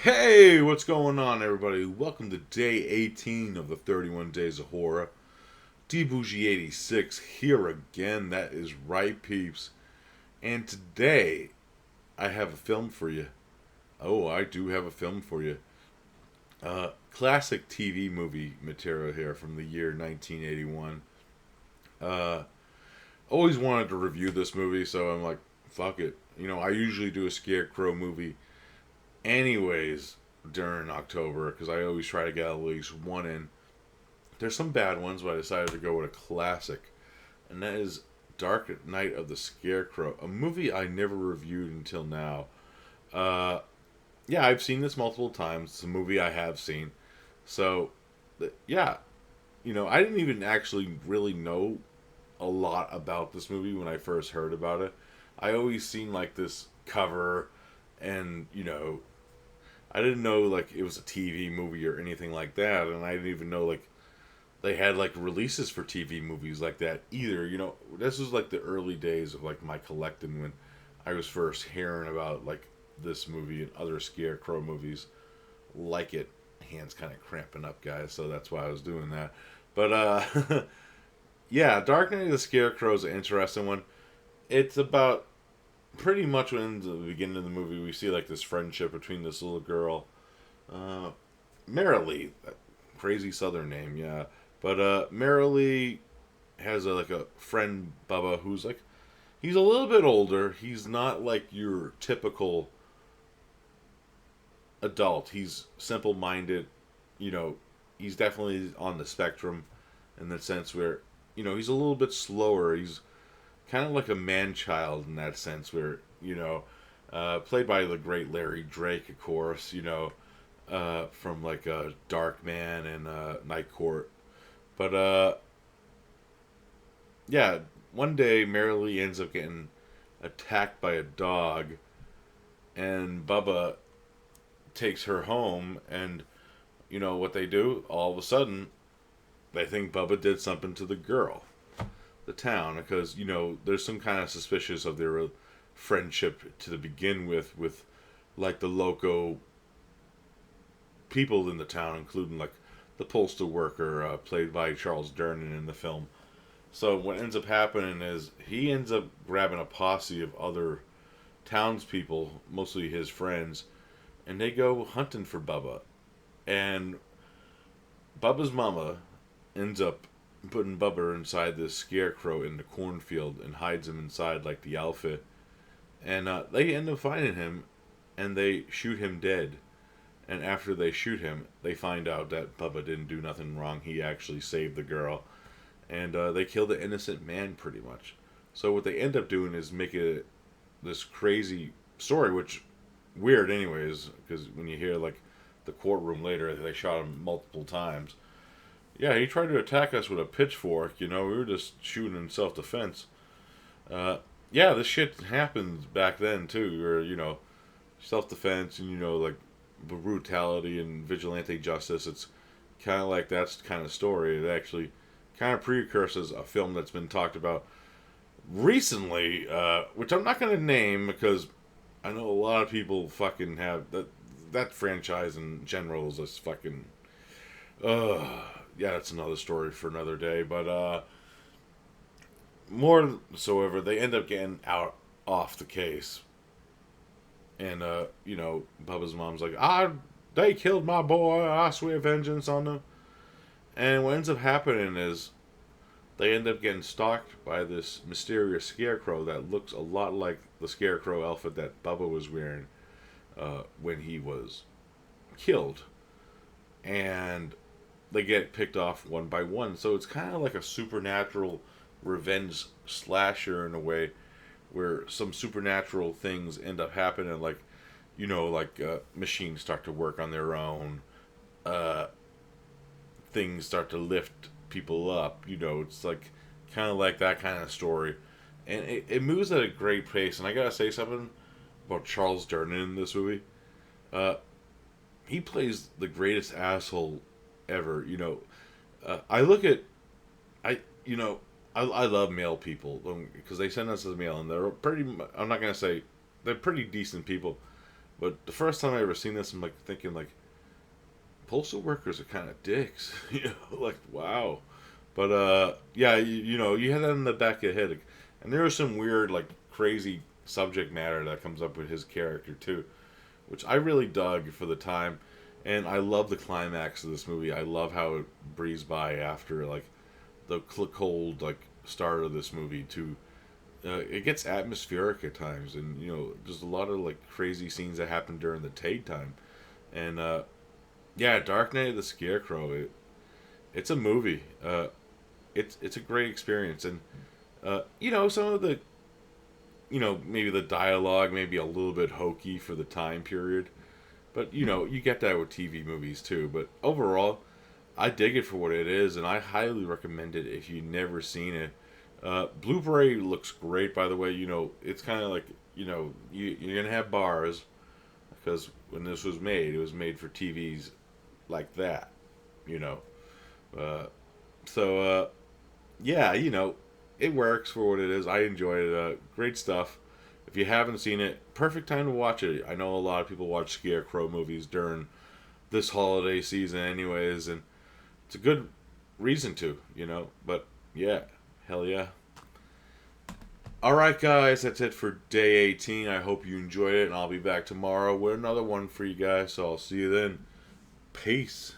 Hey, what's going on, everybody? Welcome to day 18 of the 31 Days of Horror. D Bougie 86 here again. That is right, peeps. And today, I have a film for you. Oh, I do have a film for you. Classic TV movie material here from the year 1981. Uh, Always wanted to review this movie, so I'm like, fuck it. I usually do a Scarecrow movie anyways during October because I always try to get at least one in. There's some bad ones, but I decided to go with a classic, and that is Dark Night of the Scarecrow, a movie I never reviewed until now. Uh, yeah, I've seen this multiple times. It's a movie I have seen. So, yeah, I didn't even actually really know a lot about this movie when I first heard about it. I always seen like this cover, and I didn't know like it was a TV movie or anything like that, and I didn't even know like they had like releases for TV movies like that either. This was like the early days of like my collecting when I was first hearing about like this movie and other Scarecrow movies like it. Hands kind of cramping up, guys, so that's why I was doing that. But yeah, Dark Knight of the Scarecrow is an interesting one. It's about pretty much when in the beginning of the movie we see like this friendship between this little girl, uh, Marilee, crazy Southern name, yeah. But Marilee has like a friend Bubba who's like he's a little bit older. He's not like your typical adult. He's simple minded. You know, he's definitely on the spectrum in the sense where he's a little bit slower. He's kind of like a man child in that sense where played by the great Larry Drake, of course. From like Dark Man and Night Court. But yeah, one day Marilee ends up getting attacked by a dog, and Bubba takes her home, and you know what they do? All of a sudden, they think Bubba did something to the girl, the town, because there's some kind of suspicious of their friendship to begin with like the local people in the town, including like the postal worker played by Charles Durnan in the film. So what ends up happening is he ends up grabbing a posse of other townspeople, mostly his friends, and they go hunting for Bubba. And Bubba's mama ends up putting Bubba inside this scarecrow in the cornfield and hides him inside like the outfit. And they end up finding him, and they shoot him dead. And after they shoot him, they find out that Bubba didn't do nothing wrong. He actually saved the girl, and they kill the innocent man pretty much. So what they end up doing is make it this crazy story, which weird anyways, because when you hear like the courtroom later, they shot him multiple times. Yeah, he tried to attack us with a pitchfork. We were just shooting in self defense. Yeah, this shit happened back then too, where self defense and like brutality and vigilante justice. It's kind of like that's kind of story. It actually kind of precursors a film that's been talked about recently, which I'm not going to name because I know a lot of people fucking have that franchise in general is just fucking. Uh, yeah, that's another story for another day. But more so ever, they end up getting out off the case, and Bubba's mom's like, they killed my boy. I swear vengeance on them. And what ends up happening is they end up getting stalked by this mysterious scarecrow that looks a lot like the scarecrow outfit that Bubba was wearing when he was killed. And they get picked off one by one. So it's kind of like a supernatural revenge slasher in a way where some supernatural things end up happening, like machines start to work on their own, uh, things start to lift people up. It's like kind of like that kind of story, and it moves at a great pace. And I gotta say something about Charles Durnan in this movie. Uh, he plays the greatest asshole ever. I look at I you know I love male people because they send us as mail, and they're pretty. I'm not gonna say they're pretty decent people, But the first time I ever seen this, I'm like thinking like postal workers are kind of dicks, like wow. But yeah, you had that in the back of your head, and there was some weird like crazy subject matter that comes up with his character too, which I really dug for the time, and I love the climax of this movie. I love how it breezed by after like the cold like start of this movie to it gets atmospheric at times, and there's a lot of like crazy scenes that happen during the Tate time, and yeah, Dark Knight of the Scarecrow. It's a movie. It's a great experience, and some of the maybe the dialogue maybe a little bit hokey for the time period, but you get that with TV movies too. But overall, I dig it for what it is, and I highly recommend it if you've never seen it. Blu-ray looks great, by the way. It's kind of like you're gonna have bars because when this was made, it was made for TVs like that. You know, uh, so yeah, it works for what it is. I enjoyed it. Great stuff. If you haven't seen it, perfect time to watch it. I know a lot of people watch Scarecrow movies during this holiday season, anyways, and it's a good reason to. But yeah, hell yeah. All right, guys, that's it for day 18. I hope you enjoyed it, and I'll be back tomorrow with another one for you guys. So I'll see you then. Peace.